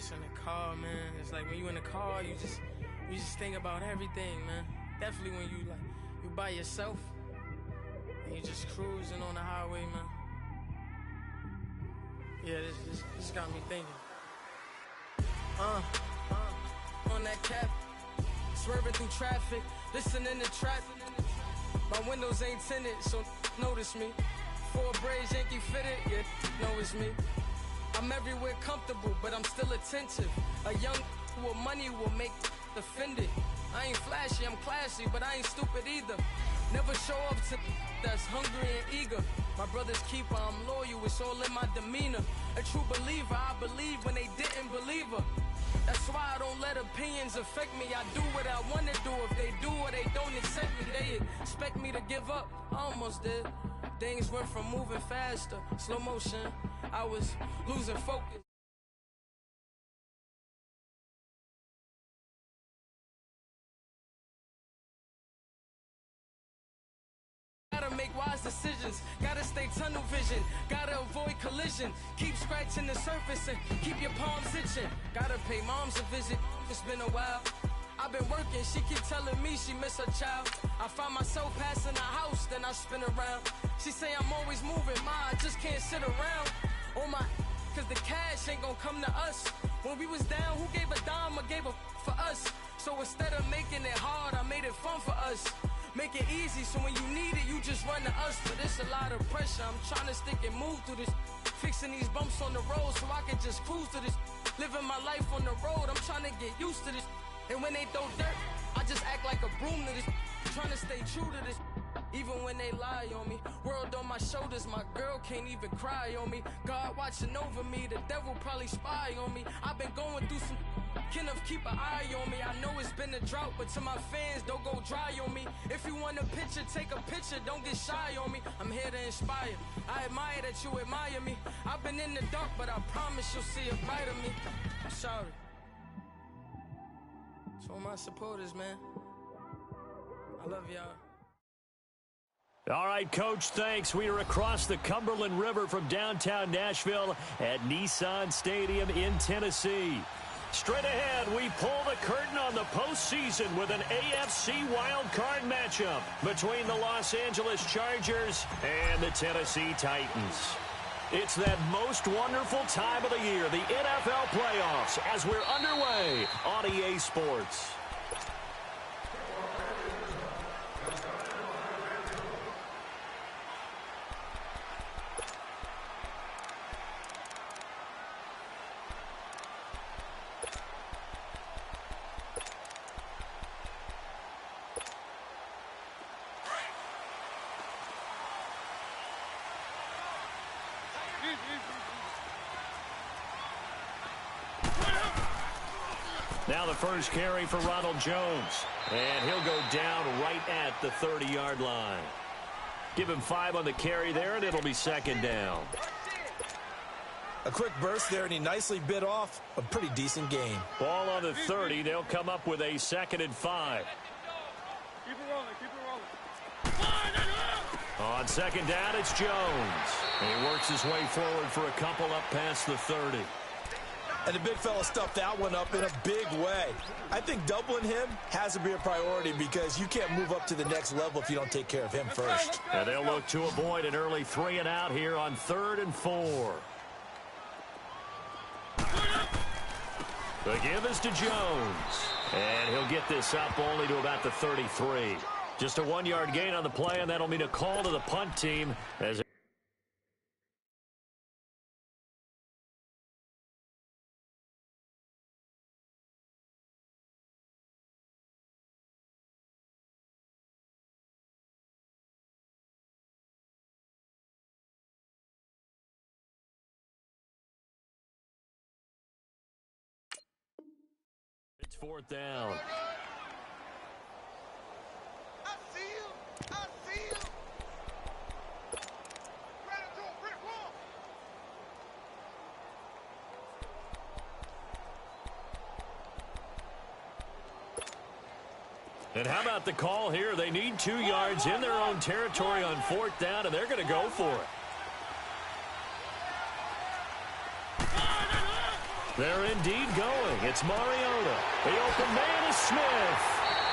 just in the car, man. It's like when you in the car, you just think about everything, man. Definitely when you by yourself and you just cruising on the highway, man. Yeah, this got me thinking. On that cap, swerving through traffic, listening to trap. My windows ain't tinted, so notice me. 4 braids, Yankee fitted, yeah, know it's me. I'm everywhere comfortable, but I'm still attentive. A young with money will make offended. I ain't flashy, I'm classy, but I ain't stupid either. Never show up to that's hungry and eager. My brother's keeper, I'm loyal, it's all in my demeanor. A true believer, I believe when they didn't believe her. That's why I don't let opinions affect me. I do what I want to do. If they do or they don't accept me, they expect me to give up. I almost did. Things went from moving faster, slow motion. I was losing focus. Gotta make wise decisions, gotta stay tunnel vision, gotta avoid collision, keep scratching the surface and keep your palms itching. Gotta pay moms a visit, it's been a while. I've been working, she keep telling me she miss her child. I find myself passing the house, then I spin around. She say I'm always moving, I just can't sit around. Oh my, cause the cash ain't gonna come to us. When we was down, who gave a dime or gave a for us? So instead of making it hard, I made it fun for us. Make it easy, so when you need it, you just run to us. But it's a lot of pressure, I'm trying to stick and move through this. Fixing these bumps on the road so I can just cruise to this. Living my life on the road, I'm trying to get used to this. And when they throw dirt, I just act like a broom to this. Trying to stay true to this. Even when they lie on me, world on my shoulders, my girl can't even cry on me. God watching over me, the devil probably spy on me. I've been going through some, Kenneth keep an eye on me. I know it's been a drought, but to my fans, don't go dry on me. If you want a picture, take a picture, don't get shy on me. I'm here to inspire, I admire that you admire me. I've been in the dark, but I promise you'll see a bright of me. I'm sorry. To all my supporters, man, I love y'all. All right, Coach, thanks. We are across the Cumberland River from downtown Nashville at Nissan Stadium in Tennessee. Straight ahead, we pull the curtain on the postseason with an AFC wildcard matchup between the Los Angeles Chargers and the Tennessee Titans. It's that most wonderful time of the year, the NFL playoffs, as we're underway on EA Sports. Now the first carry for Ronald Jones. And he'll go down right at the 30-yard line. Give him 5 on the carry there, and it'll be second down. A quick burst there, and he nicely bit off a pretty decent gain. Ball on the 30. They'll come up with a 2nd and 5. Keep it rolling, keep it rolling. On second down, it's Jones. And he works his way forward for a couple up past the 30. And the big fella stuffed that one up in a big way. I think doubling him has to be a priority because you can't move up to the next level if you don't take care of him first. And they'll look to avoid an early 3 and out here on 3rd and 4. The give is to Jones. And he'll get this up only to about the 33. Just a 1-yard gain on the play, and that'll mean a call to the punt team as it's 4th down. I see you. I see you. Ready to a brick wall. And how about the call here? They need 2 yards in their own territory on 4th down, and they're going to go for it. They're indeed going. It's Mariota. The open man is Smith.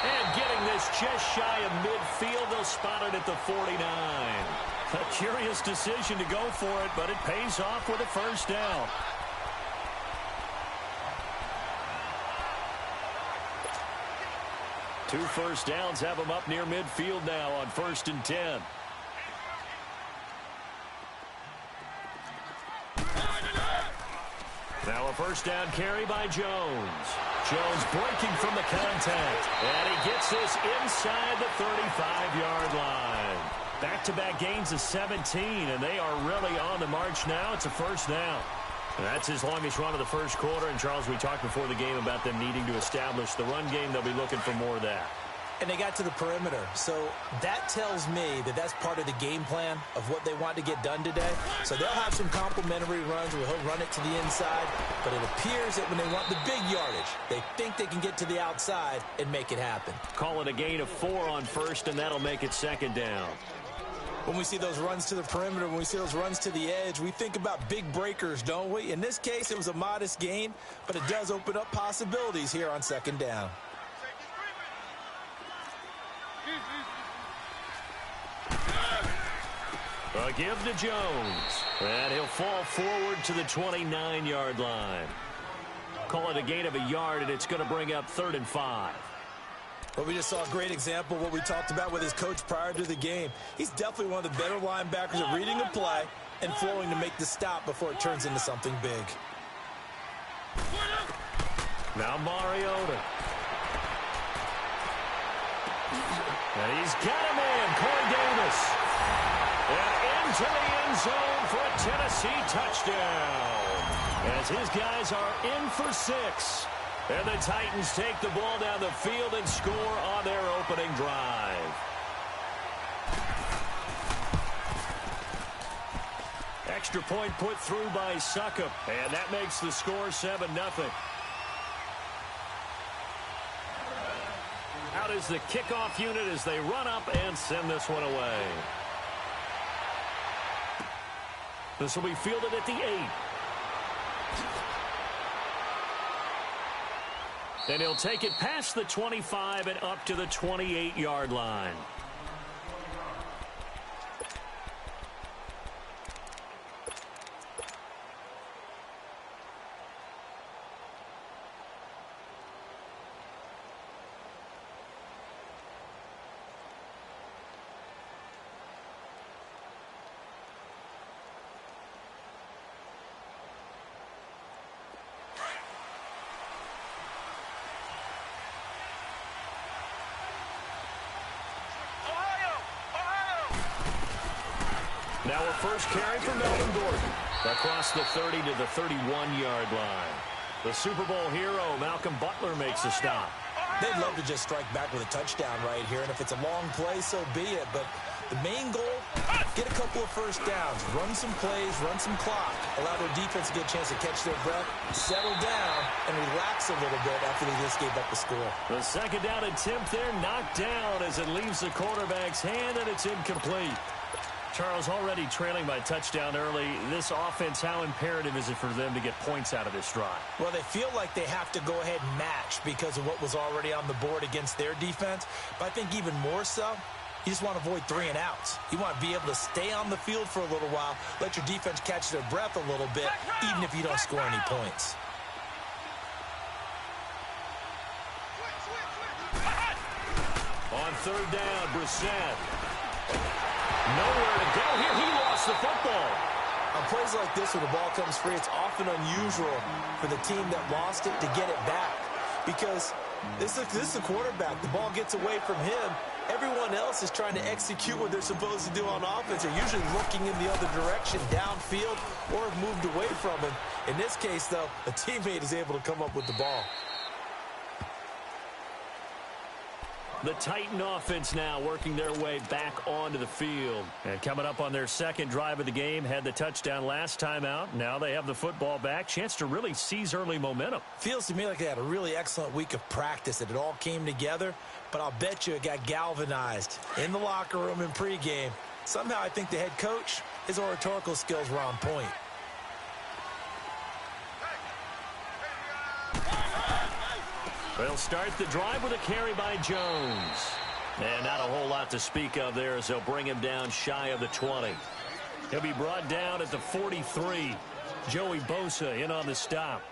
And getting this just shy of midfield, they'll spot it at the 49. A curious decision to go for it, but it pays off with a first down. Two first downs have them up near midfield now on 1st and 10. Now a first down carry by Jones. Jones breaking from the contact. And he gets this inside the 35-yard line. Back-to-back gains of 17, and they are really on the march now. It's a first down. And that's his longest run of the first quarter. And, Charles, we talked before the game about them needing to establish the run game. They'll be looking for more of that. And they got to the perimeter. So that tells me that that's part of the game plan of what they want to get done today. So they'll have some complementary runs where he'll run it to the inside. But it appears that when they want the big yardage, they think they can get to the outside and make it happen. Call it a gain of 4 on first, and that'll make it second down. When we see those runs to the perimeter, when we see those runs to the edge, we think about big breakers, don't we? In this case, it was a modest gain, but it does open up possibilities here on second down. A give to Jones. And he'll fall forward to the 29-yard line. Call it a gain of a yard, and it's going to bring up 3rd and 5. Well, we just saw a great example of what we talked about with his coach prior to the game. He's definitely one of the better linebackers at reading a play and flowing to make the stop before it turns into something big. Now Mariota. And he's got a man, Corey Davis. And into the end zone for a Tennessee touchdown. As his guys are in for 6. And the Titans take the ball down the field and score on their opening drive. Extra point put through by Succop. And that makes the score 7-0. Out is the kickoff unit as they run up and send this one away. This will be fielded at the 8. And he'll take it past the 25 and up to the 28-yard line. Now a first carry for Melvin Gordon. Across the 30 to the 31-yard line. The Super Bowl hero, Malcolm Butler, makes a stop. They'd love to just strike back with a touchdown right here, and if it's a long play, so be it. But the main goal, get a couple of first downs, run some plays, run some clock, allow their defense to get a chance to catch their breath, settle down, and relax a little bit after they just gave up the score. The second down attempt there knocked down as it leaves the quarterback's hand, and it's incomplete. Charles, already trailing by touchdown early. This offense, how imperative is it for them to get points out of this drive? Well, they feel like they have to go ahead and match because of what was already on the board against their defense. But I think even more so, you just want to avoid 3 and outs. You want to be able to stay on the field for a little while, let your defense catch their breath a little bit, even if you don't score any points. On third down, Brissett. Nowhere to go here. He lost the football. On plays like this where the ball comes free, it's often unusual for the team that lost it to get it back. Because this is the quarterback. The ball gets away from him. Everyone else is trying to execute what they're supposed to do on offense. They're usually looking in the other direction, downfield, or have moved away from him. In this case, though, a teammate is able to come up with the ball. The Titan offense now working their way back onto the field. And coming up on their second drive of the game, had the touchdown last time out. Now they have the football back. Chance to really seize early momentum. Feels to me like they had a really excellent week of practice, that it all came together. But I'll bet you it got galvanized in the locker room in pregame. Somehow I think the head coach, his oratorical skills were on point. They'll start the drive with a carry by Jones. And not a whole lot to speak of there as they'll bring him down shy of the 20. He'll be brought down at the 43. Joey Bosa in on the stop.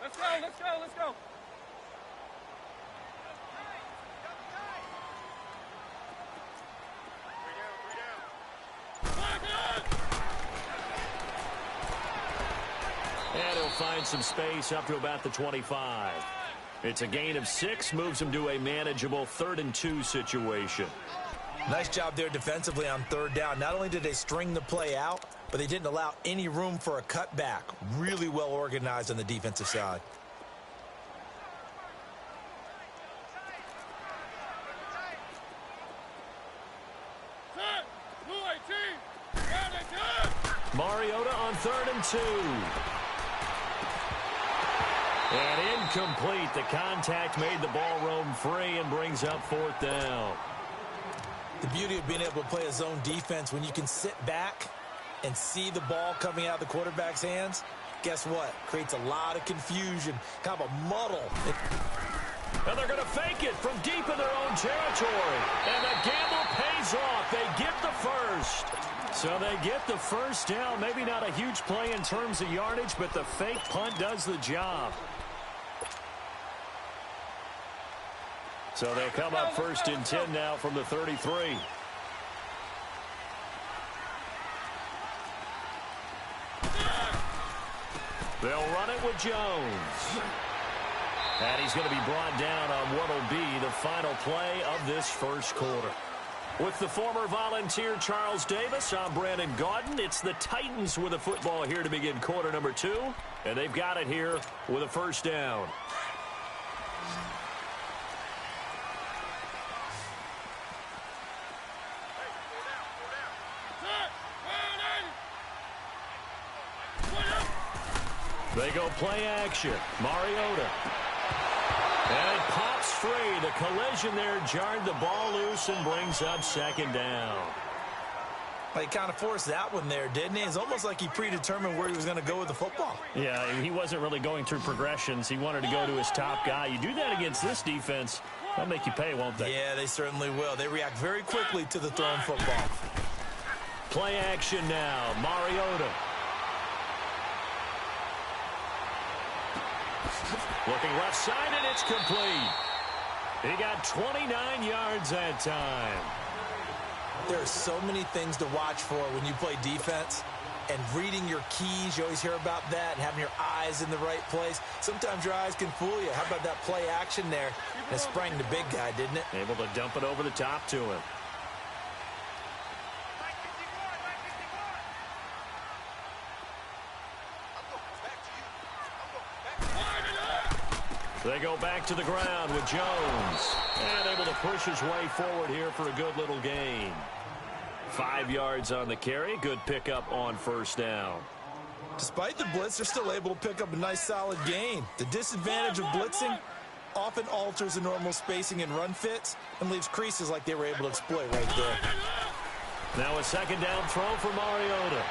Let's go, let's go, let's go. And he'll find some space up to about the 25. It's a gain of 6, moves him to a manageable 3rd and 2 situation. Nice job there defensively on 3rd down. Not only did they string the play out, but they didn't allow any room for a cutback. Really well organized on the defensive side. Mariota on 3rd and 2. And incomplete. The contact made the ball roam free and brings up 4th down. The beauty of being able to play a zone defense when you can sit back and see the ball coming out of the quarterback's hands, guess what? Creates a lot of confusion, kind of a muddle. And they're going to fake it from deep in their own territory. And the gamble pays off. They get the first. So they get the first down. Maybe not a huge play in terms of yardage, but the fake punt does the job. So they'll come up 1st and 10 now from the 33. They'll run it with Jones. And he's going to be brought down on what will be the final play of this first quarter. With the former Volunteer Charles Davis, I'm Brandon Gaudin. It's the Titans with the football here to begin quarter number 2. And they've got it here with a first down. They go play action. Mariota. And it pops free. The collision there jarred the ball loose and brings up 2nd down. Well, he kind of forced that one there, didn't he? It's almost like he predetermined where he was going to go with the football. Yeah, he wasn't really going through progressions. He wanted to go to his top guy. You do that against this defense, they'll make you pay, won't they? Yeah, they certainly will. They react very quickly to the thrown football. Play action now. Mariota. Looking left side, and it's complete. He got 29 yards that time. There are so many things to watch for when you play defense. And reading your keys, you always hear about that, and having your eyes in the right place. Sometimes your eyes can fool you. How about that play action there? And it sprang the big guy, didn't it? Able to dump it over the top to him. They go back to the ground with Jones. And able to push his way forward here for a good little gain. 5 yards on the carry. Good pickup on 1st down. Despite the blitz, they're still able to pick up a nice solid gain. The disadvantage of blitzing often alters the normal spacing and run fits and leaves creases like they were able to exploit right there. Now a 2nd down throw for Mariota.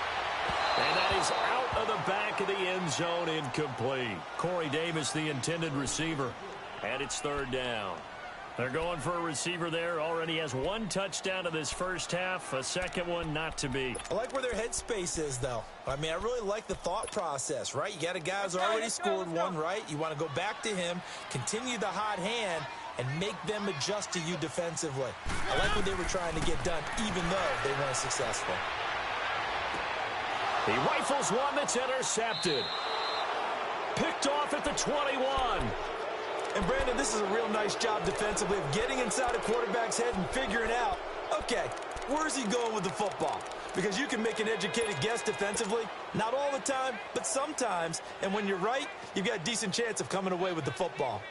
And that is out of the back of the end zone, incomplete. Corey Davis, the intended receiver. And it's 3rd down. They're going for a receiver there. Already has 1 touchdown in this first half. A second one not to be. I like where their headspace is, though. I mean, I really like the thought process, right? You got a guy who's already scored 1, right? You want to go back to him, continue the hot hand, and make them adjust to you defensively. I like what they were trying to get done, even though they weren't successful. He rifles one that's intercepted. Picked off at the 21. And, Brandon, this is a real nice job defensively of getting inside a quarterback's head and figuring out, okay, where's he going with the football? Because you can make an educated guess defensively. Not all the time, but sometimes. And when you're right, you've got a decent chance of coming away with the football.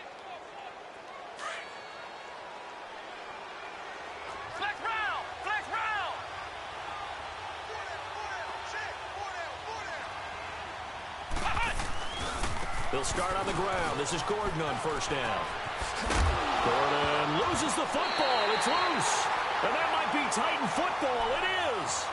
Flex round! Flex round! Four down, check, four down. They'll start on the ground. This is Gordon on first down. Gordon loses the football. It's loose. And that might be Titan football. It is.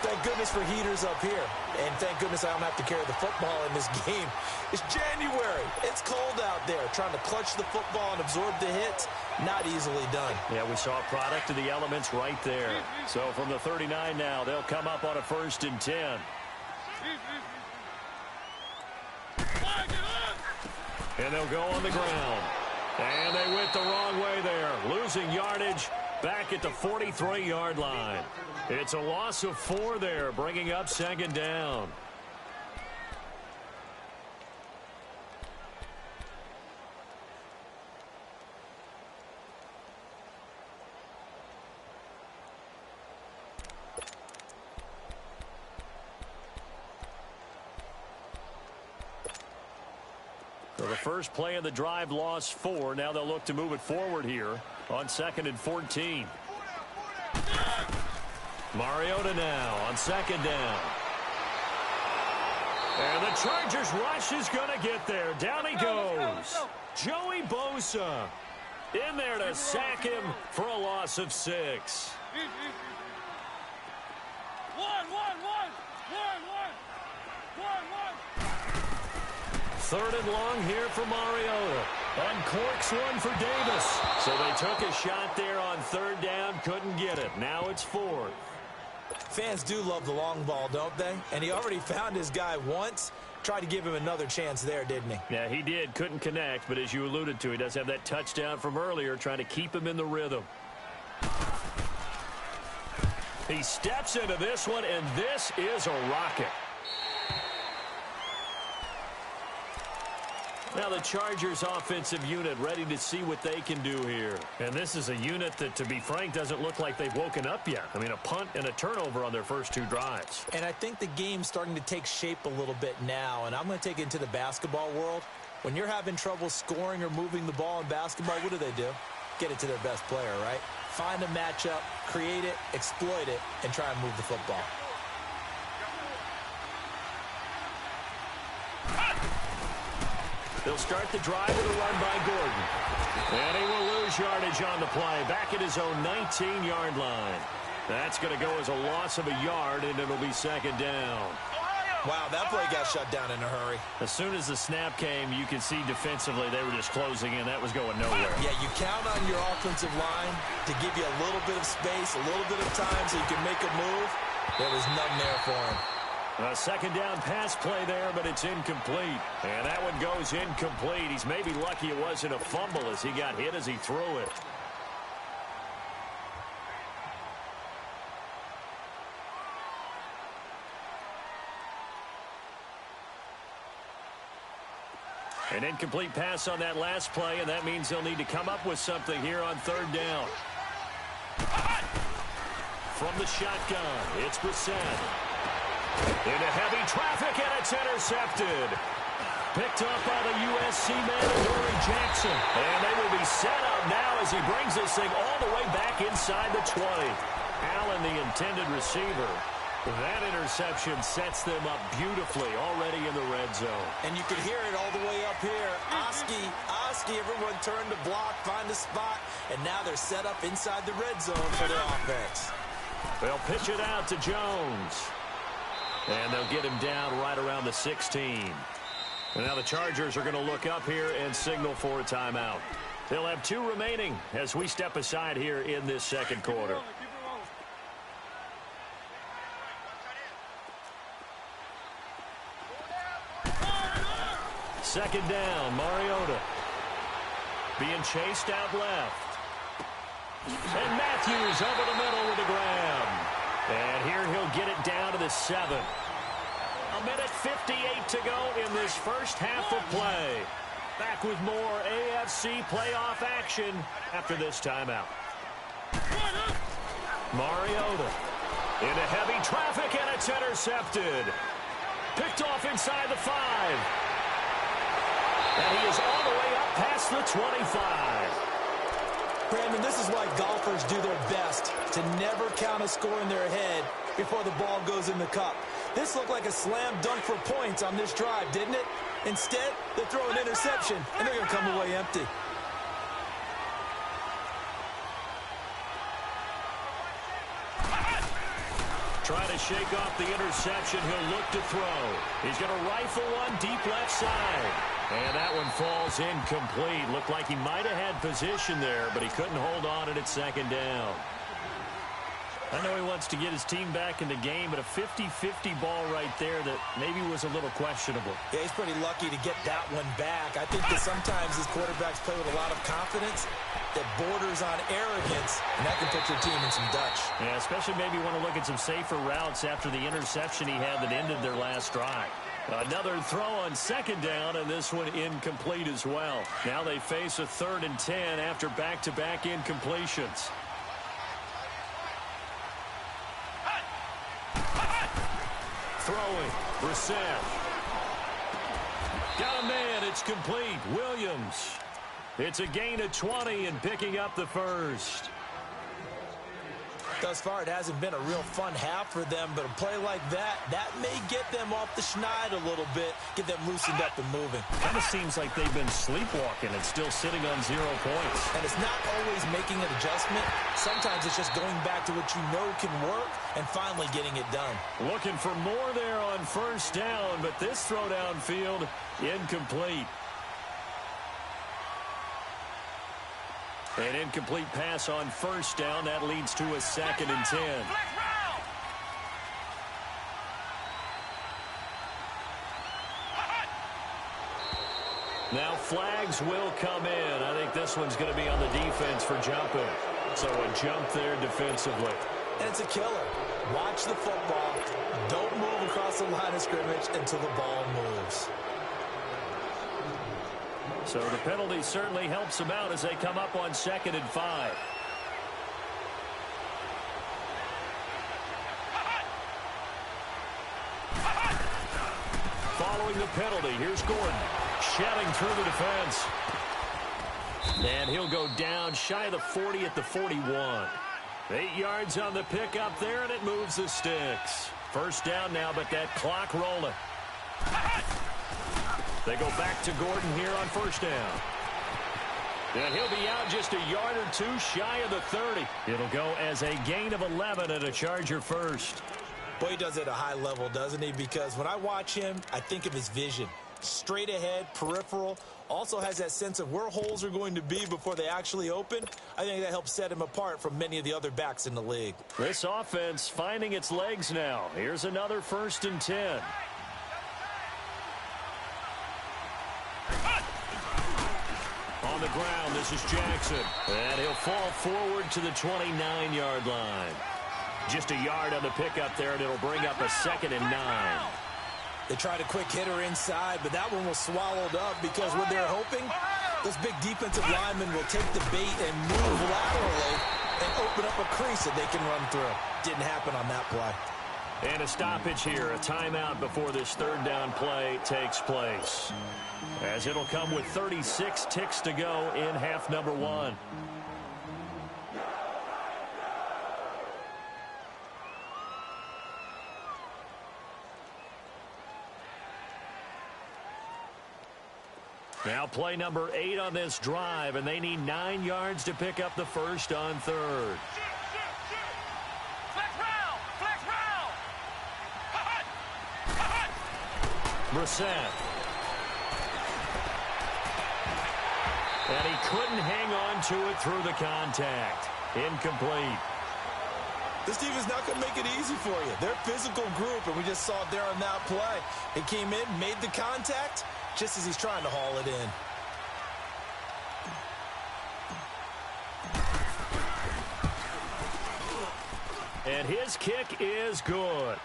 Thank goodness for heaters up here. And thank goodness I don't have to carry the football in this game. It's January. It's cold out there. Trying to clutch the football and absorb the hits, not easily done. Yeah, we saw a product of the elements right there. So from the 39 now, they'll come up on a 1st and 10. And they'll go on the ground. And they went the wrong way there. Losing yardage back at the 43-yard line. It's a loss of 4 there, bringing up 2nd down. So the first play of the drive lost 4. Now they'll look to move it forward here on 2nd and 14. Mariota now on 2nd down. And the Chargers rush is going to get there. Down he goes. Joey Bosa in there to sack him for a loss of 6. 3rd and long here for Mariota. Uncorks one for Davis. So they took a shot there on 3rd down. Couldn't get it. Now it's 4th. Fans do love the long ball, don't they? And he already found his guy once. Tried to give him another chance there, didn't he? Yeah, he did. Couldn't connect, but as you alluded to, he does have that touchdown from earlier, trying to keep him in the rhythm. He steps into this one, and this is a rocket. Now the Chargers offensive unit ready to see what they can do here. And this is a unit that, to be frank, doesn't look like they've woken up yet. I mean, a punt and a turnover on their first 2 drives. And I think the game's starting to take shape a little bit now, and I'm going to take it into the basketball world. When you're having trouble scoring or moving the ball in basketball, what do? Get it to their best player, right? Find a matchup, create it, exploit it, and try and move the football. They'll start the drive with a run by Gordon. And he will lose yardage on the play, back at his own 19-yard line. That's going to go as a loss of a yard, and it'll be 2nd down. Wow, that play got shut down in a hurry. As soon as the snap came, you could see defensively they were just closing in. That was going nowhere. Yeah, you count on your offensive line to give you a little bit of space, a little bit of time so you can make a move. There was none there for him. A 2nd down pass play there, but it's incomplete. And that one goes incomplete. He's maybe lucky it wasn't a fumble as he got hit as he threw it. An incomplete pass on that last play, and that means they'll need to come up with something here on 3rd down. From the shotgun, it's Brissett. Into heavy traffic, and it's intercepted. Picked up by the USC man, Dory Jackson. And they will be set up now as he brings this thing all the way back inside the 20. Allen, the intended receiver. That interception sets them up beautifully already in the red zone. And you can hear it all the way up here. Oski, everyone turned to block, find a spot, and now they're set up inside the red zone for their offense. They'll pitch it out to Jones. And they'll get him down right around the 16. And now the Chargers are going to look up here and signal for a timeout. They'll have 2 remaining as we step aside here in this 2nd quarter. Second down, Mariota. Being chased out left. And Matthews over the middle with a grab. And here he'll get it down to the 7. 1:58 to go in this first half of play. Back with more AFC playoff action after this timeout. Mariota into heavy traffic, and it's intercepted. Picked off inside the 5. And he is all the way up past the 25. Brandon, this is why golfers do their best to never count a score in their head before the ball goes in the cup. This looked like a slam dunk for points on this drive, didn't it? Instead, they throw an interception, and they're going to come away empty. Trying to shake off the interception. He'll look to throw. He's going to rifle one deep left side. And that one falls incomplete. Looked like he might have had position there, but he couldn't hold on at second down. I know he wants to get his team back in the game, but a 50-50 ball right there that maybe was a little questionable. Yeah, he's pretty lucky to get that one back. I think that sometimes these quarterbacks play with a lot of confidence that borders on arrogance, and that can put your team in some Dutch. Yeah, especially maybe want to look at some safer routes after the interception he had that ended their last drive. Another throw on second down, and this one incomplete as well. Now they face a 3rd and 10 after back-to-back incompletions. Throwing, Brissett. Got a man, it's complete. Williams. It's a gain of 20 and picking up the first. Thus far, it hasn't been a real fun half for them, but a play like that may get them off the schneid a little bit, get them loosened up and moving. Kind of seems like they've been sleepwalking and still sitting on 0 points. And it's not always making an adjustment. Sometimes it's just going back to what you know can work and finally getting it done. Looking for more there on first down, but this throw downfield, incomplete. An incomplete pass on first down. That leads to a 2nd and 10. Now flags will come in. I think this one's going to be on the defense for jumping. So a jump there defensively. And it's a killer. Watch the football. Don't move across the line of scrimmage until the ball moves. So the penalty certainly helps them out as they come up on 2nd and 5. Following the penalty, here's Gordon. Shedding through the defense. And he'll go down shy of the 40 at the 41. 8 yards on the pickup there, and it moves the sticks. First down now, but that clock rolling. They go back to Gordon here on first down. And he'll be out just a yard or two shy of the 30. It'll go as a gain of 11 and a Charger first. Boy, he does it at a high level, doesn't he? Because when I watch him, I think of his vision. Straight ahead, peripheral. Also has that sense of where holes are going to be before they actually open. I think that helps set him apart from many of the other backs in the league. This offense finding its legs now. Here's another 1st and 10. On the ground, this is Jackson. And he'll fall forward to the 29-yard line. Just a yard on the pickup there, and it'll bring up a 2nd and 9. They tried a quick hitter inside, but that one was swallowed up because what they're hoping, those big defensive linemen will take the bait and move laterally and open up a crease that they can run through. Didn't happen on that play. And a stoppage here, a timeout before this 3rd down play takes place. As it'll come with 36 ticks to go in half number 1. Now play number 8 on this drive, and they need 9 yards to pick up the first on 3rd. Brissett. And he couldn't hang on to it through the contact. Incomplete. This team is not going to make it easy for you. They're a physical group, and we just saw it there on that play. He came in, made the contact, just as he's trying to haul it in. And his kick is good.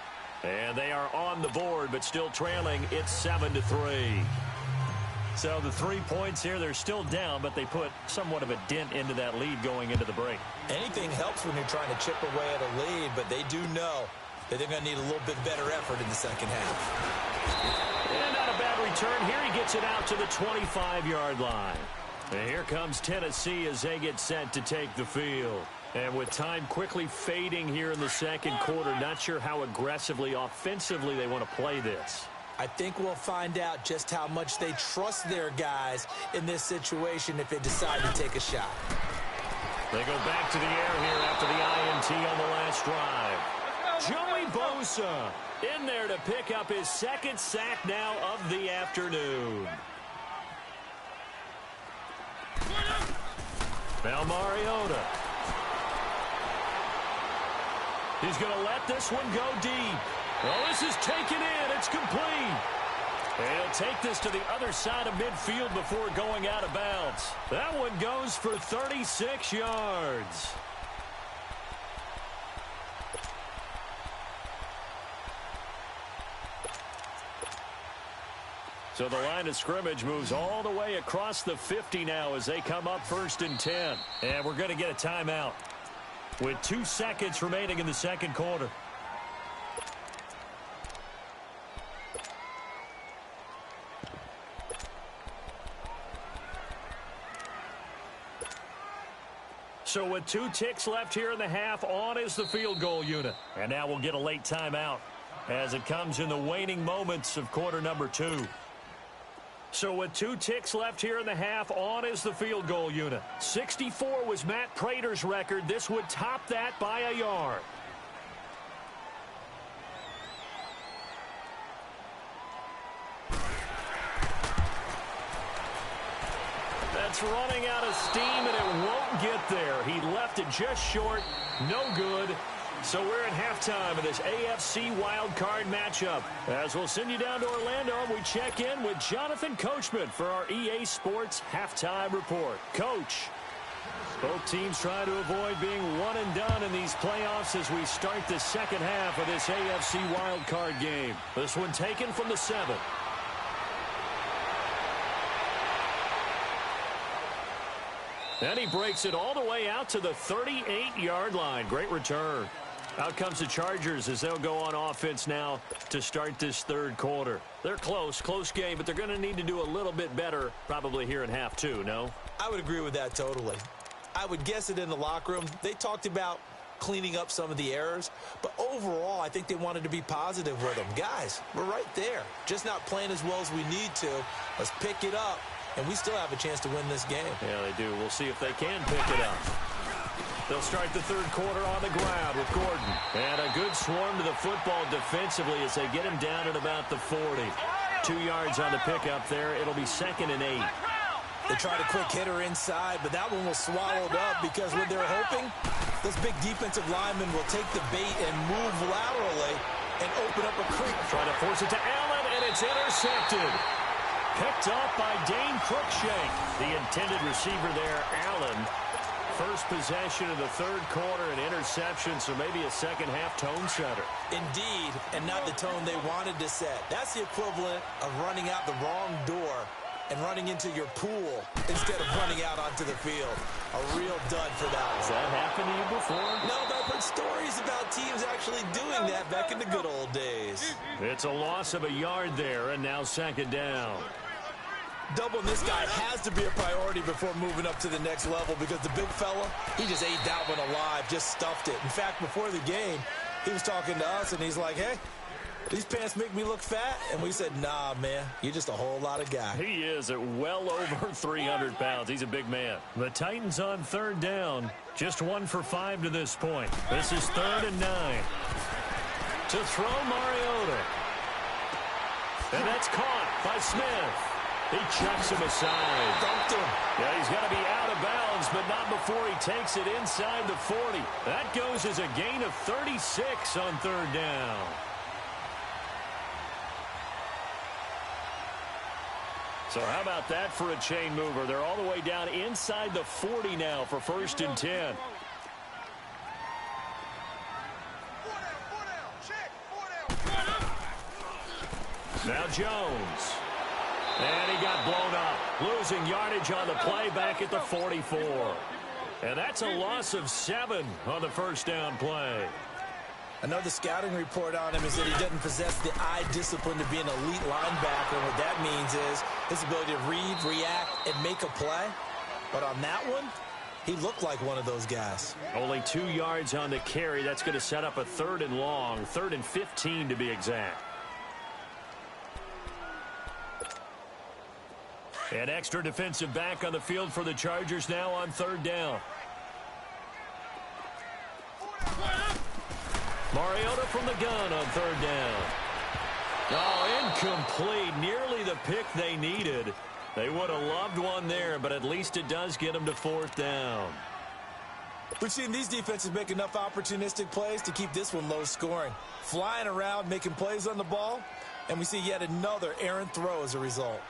And they are on the board, but still trailing. It's 7-3. So the 3 points here, they're still down, but they put somewhat of a dent into that lead going into the break. Anything helps when you're trying to chip away at a lead, but they do know that they're going to need a little bit better effort in the second half. And not a bad return here. He gets it out to the 25-yard line. And here comes Tennessee as they get set to take the field. And with time quickly fading here in the second quarter, not sure how aggressively, offensively they want to play this. I think we'll find out just how much they trust their guys in this situation if they decide to take a shot. They go back to the air here after the INT on the last drive. Joey Bosa in there to pick up his second sack now of the afternoon. Now Mariota. He's going to let this one go deep. Well, this is taken in. It's complete. And he'll take this to the other side of midfield before going out of bounds. That one goes for 36 yards. So the line of scrimmage moves all the way across the 50 now as they come up 1st and 10. And we're going to get a timeout with 2 seconds remaining in the second quarter. So with 2 ticks left here in the half, on is the field goal unit. And now we'll get a late timeout as it comes in the waning moments of quarter number 2. So with 2 ticks left here in the half, on is the field goal unit. 64 was Matt Prater's record. This would top that by a yard. That's running out of steam, and it won't get there. He left it just short. No good. So we're at halftime of this AFC wildcard matchup. As we'll send you down to Orlando, we check in with Jonathan Coachman for our EA Sports Halftime Report. Coach, both teams try to avoid being one and done in these playoffs as we start the second half of this AFC wildcard game. This one taken from the 7. And he breaks it all the way out to the 38-yard line. Great return. Out comes the Chargers as they'll go on offense now to start this third quarter. They're close game, but they're going to need to do a little bit better probably here in half 2, no? I would agree with that totally. I would guess it in the locker room. They talked about cleaning up some of the errors, but overall I think they wanted to be positive with them. Guys, we're right there. Just not playing as well as we need to. Let's pick it up, and we still have a chance to win this game. Yeah, they do. We'll see if they can pick it up. They'll start the third quarter on the ground with Gordon. And a good swarm to the football defensively as they get him down at about the 40. 2 yards on the pickup there. It'll be 2nd and 8. They tried a quick hitter inside, but that one was swallowed up because what they're hoping, those big defensive linemen will take the bait and move laterally and open up a creek. Trying to force it to Allen, and it's intercepted. Picked off by Dane Cruikshank. The intended receiver there, Allen. First possession of the third quarter, an interception, so maybe a second-half tone setter. Indeed, and not the tone they wanted to set. That's the equivalent of running out the wrong door and running into your pool instead of running out onto the field. A real dud for that one. Has that happened to you before? No, but I've heard stories about teams actually doing that back in the good old days. It's a loss of a yard there, and now 2nd down. Doubling this guy has to be a priority before moving up to the next level because the big fella, he just ate that one alive, just stuffed it. In fact, before the game, he was talking to us, and he's like, hey, these pants make me look fat? And we said, nah, man, you're just a whole lot of guy. He is at well over 300 pounds. He's a big man. The Titans on 3rd down, just 1 for 5 to this point. This is 3rd and 9. To throw Mariota. And that's caught by Smith. He chucks him aside. Dunked him. Yeah, he's got to be out of bounds, but not before he takes it inside the 40. That goes as a gain of 36 on 3rd down. So how about that for a chain mover? They're all the way down inside the 40 now for 1st and 10. Now Jones. And he got blown up, losing yardage on the play back at the 44. And that's a loss of 7 on the 1st down play. Another scouting report on him is that he doesn't possess the eye discipline to be an elite linebacker. And what that means is his ability to read, react, and make a play. But on that one, he looked like one of those guys. Only 2 yards on the carry. That's going to set up a 3rd and long, 3rd and 15 to be exact. An extra defensive back on the field for the Chargers now on 3rd down. Mariota from the gun on 3rd down. Oh, incomplete. Nearly the pick they needed. They would have loved one there, but at least it does get them to 4th down. We've seen these defenses make enough opportunistic plays to keep this one low scoring. Flying around, making plays on the ball, and we see yet another errant throw as a result.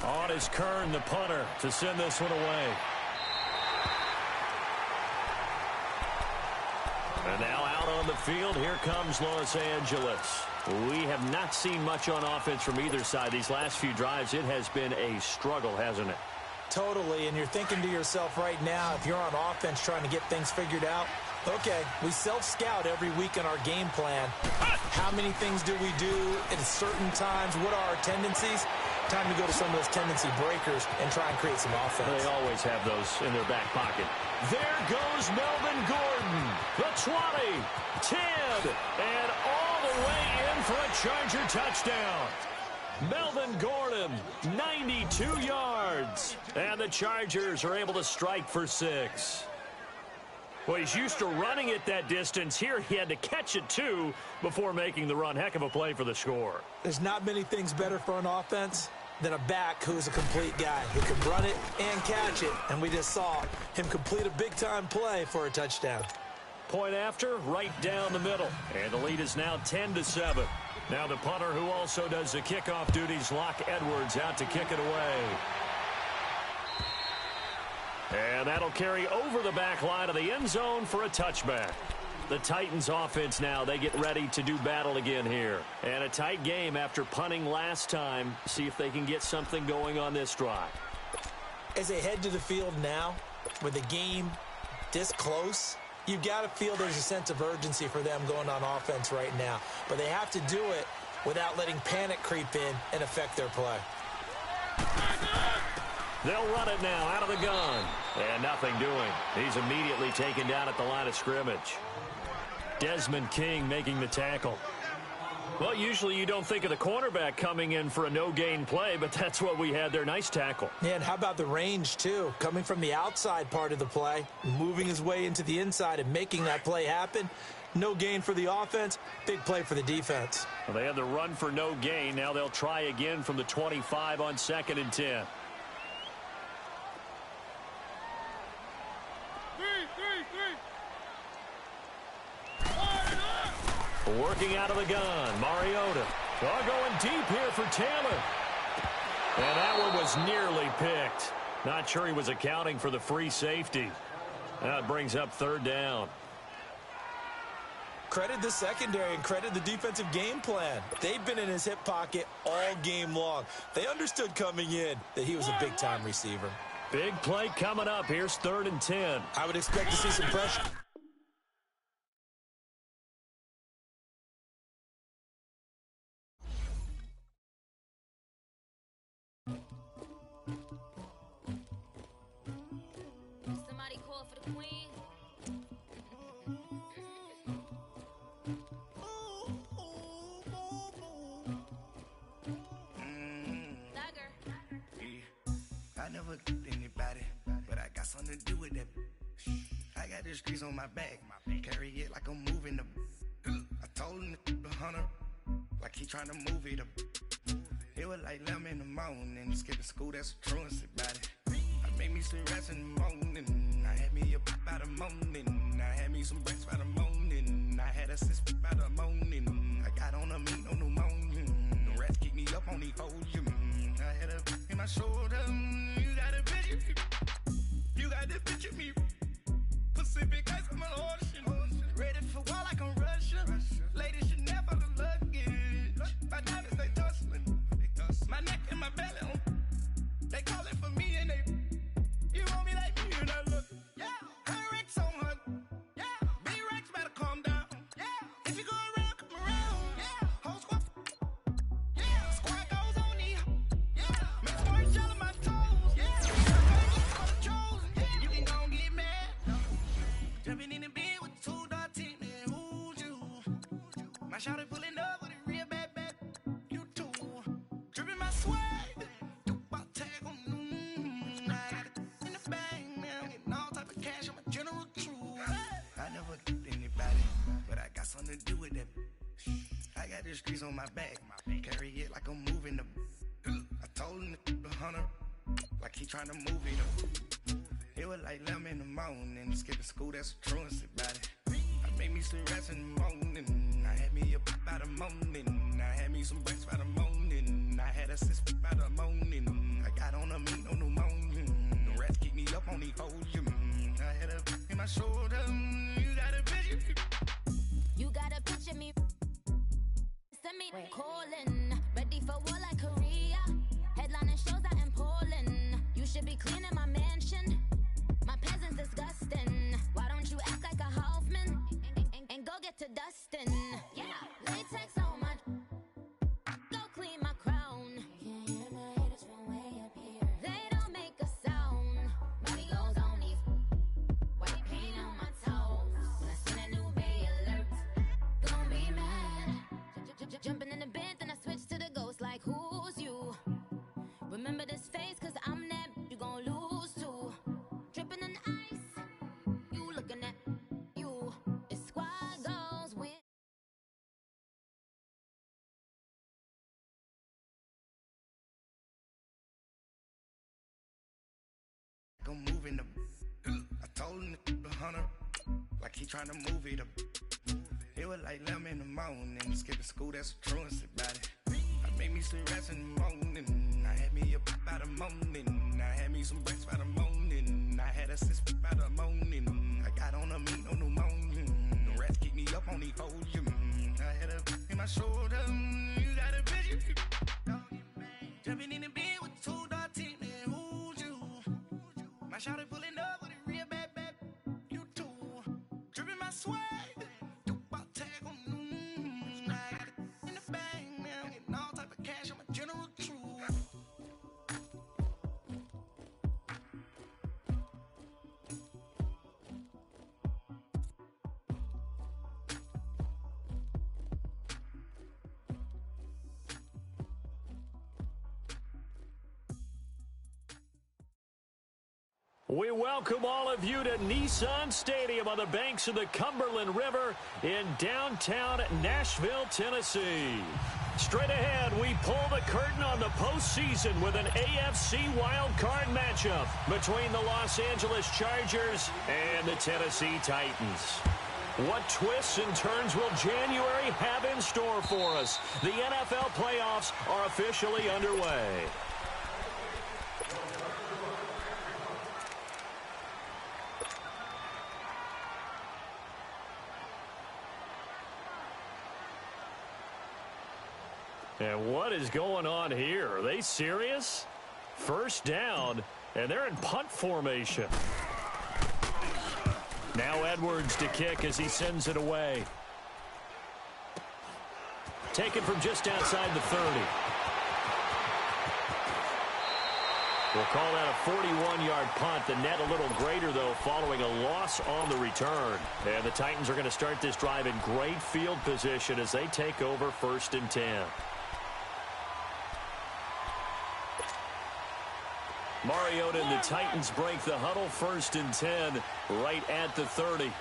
On is Kern, the punter, to send this one away. And now out on the field, here comes Los Angeles. We have not seen much on offense from either side. These last few drives, it has been a struggle, hasn't it? Totally, and you're thinking to yourself right now, if you're on offense trying to get things figured out, okay, we self-scout every week in our game plan. How many things do we do at certain times? What are our tendencies? Time to go to some of those tendency breakers and try and create some offense. They always have those in their back pocket. There goes Melvin Gordon. The 20, 10, and all the way in for a Charger touchdown. Melvin Gordon, 92 yards. And the Chargers are able to strike for 6. Well, he's used to running it that distance. Here he had to catch it, too, before making the run. Heck of a play for the score. There's not many things better for an offense than a back who's a complete guy who can run it and catch it. And we just saw him complete a big-time play for a touchdown. Point after, right down the middle. And the lead is now 10-7. Now the punter, who also does the kickoff duties, Locke Edwards, out to kick it away. And that'll carry over the back line of the end zone for a touchback. The Titans offense now, they get ready to do battle again here. And a tight game after punting last time. See if they can get something going on this drive. As they head to the field now, with the game this close, you've got to feel there's a sense of urgency for them going on offense right now. But they have to do it without letting panic creep in and affect their play. They'll run it now out of the gun. And nothing doing. He's immediately taken down at the line of scrimmage. Desmond King making the tackle. Well, usually you don't think of the cornerback coming in for a no-gain play, but that's what we had there. Nice tackle. Yeah, and how about the range, too? Coming from the outside part of the play, moving his way into the inside and making that play happen. No gain for the offense, big play for the defense. Well, they had the run for no gain. Now they'll try again from the 25 on 2nd and 10. Working out of the gun, Mariota. Going deep here for Taylor. And that one was nearly picked. Not sure he was accounting for the free safety. That brings up 3rd down. Credit the secondary and credit the defensive game plan. They've been in his hip pocket all game long. They understood coming in that he was a big-time receiver. Big play coming up. Here's 3rd and 10. I would expect to see some pressure. Somebody call for the queen. I never killed anybody, but I got something to do with that. I got the streets on my back, carry it like I'm moving the. I told him to 100, like he trying to move it up. It was like 11 in the morning, skipping school, that's a truancy about it. I made me some rats in the morning, I had me a pop by the morning, I had me some breaks by the morning, I had a sis by the morning, I got on a meat on the morning, the rats keep me up on the podium, I had a in my shoulder, you got a picture, you got the picture me, Pacific ice on my ocean, ready for war like I'm Russia, ladies should never the luggage, my diamonds they tussling, my neck and my belly, they call it for me and they, you want me like me and I look, yeah, her Rex on her, yeah, B-Rex better calm down, yeah, if you go shawty pulling up with a real bad, bad. You too. Dripping my swag. Do my tag on. I got it in the bag now. Getting all type of cash. I'm a general true. I never did anybody, but I got something to do with that. I got the streets on my back. Carry it like I'm moving the. I told him to 100, like he trying to move it up. It was like 11 in the morning, skipping school, that's a truancy about it. I made me some rest in the morning, I had me up by the morning. I had me some breakfast by the morning, I had a six by the morning. I got on a meat, no pneumonia, the rats keep me up on the podium. I had a in my shoulder, you got a picture. You got a picture me. Send me calling, ready for war like Korea. Headlining shows out in Poland. You should be cleaning my mansion. My peasants disgusting. Why don't you act like a Hoffman and go get to dustin'? Yeah, latex on my. Go clean my crown. Can't hear my haters from way up here. They don't make a sound. Body goes on these. White paint on my toes. When I seen a new Bay alert, gon' be mad. Jumping in the bed, then I switch to the ghost like who's you? Remember this face, cause I'm that you gon' lose too. Dripping in ice, you looking at you. It's squad goals win. I'm moving the. I told him to 100, like he trying to move it up. It was like 11 in the morning, skipping school, that's a truancy about it. I made me some rest in the morning, I had me up by the morning. I had me some breakfast by the morning, I had a six by the morning. I got on a meat, no pneumonia, the rats keep me up on the podium. I had a in my shoulder, you got a picture. Jumping in the bed with two dark teeth, man, who's you? My shawty pulling up with a real bad, bad. You too. Dripping my swag. Do my tag on. I got it in the bag now. Getting all type of cash. I'm a general true. We welcome all of you to Nissan Stadium on the banks of the Cumberland River in downtown Nashville, Tennessee. Straight ahead, we pull the curtain on the postseason with an AFC wildcard matchup between the Los Angeles Chargers and the Tennessee Titans. What twists and turns will January have in store for us? The NFL playoffs are officially underway. And what is going on here? Are they serious? First down, and they're in punt formation. Now Edwards to kick as he sends it away. Taken from just outside the 30. We'll call that a 41-yard punt. The net a little greater, though, following a loss on the return. And the Titans are going to start this drive in great field position as they take over 1st and 10. Mariota and the Titans break the huddle, 1st and 10, right at the 30.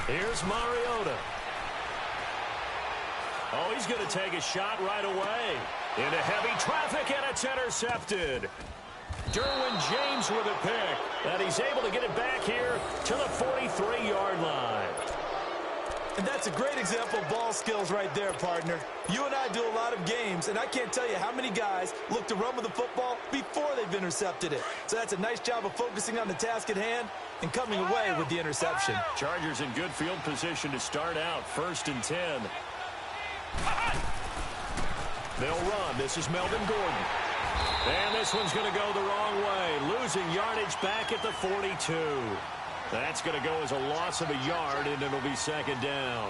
Here's Mariota. Oh, he's going to take a shot right away. Into heavy traffic, and it's intercepted. Derwin James with a pick, and he's able to get it back here to the 43-yard line. And that's a great example of ball skills right there, partner. You and I do a lot of games, and I can't tell you how many guys look to run with the football before they've intercepted it. So that's a nice job of focusing on the task at hand and coming away with the interception. Chargers in good field position to start out, 1st and 10. They'll run. This is Melvin Gordon. And this one's going to go the wrong way, losing yardage back at the 42. That's going to go as a loss of a yard, and it'll be 2nd down.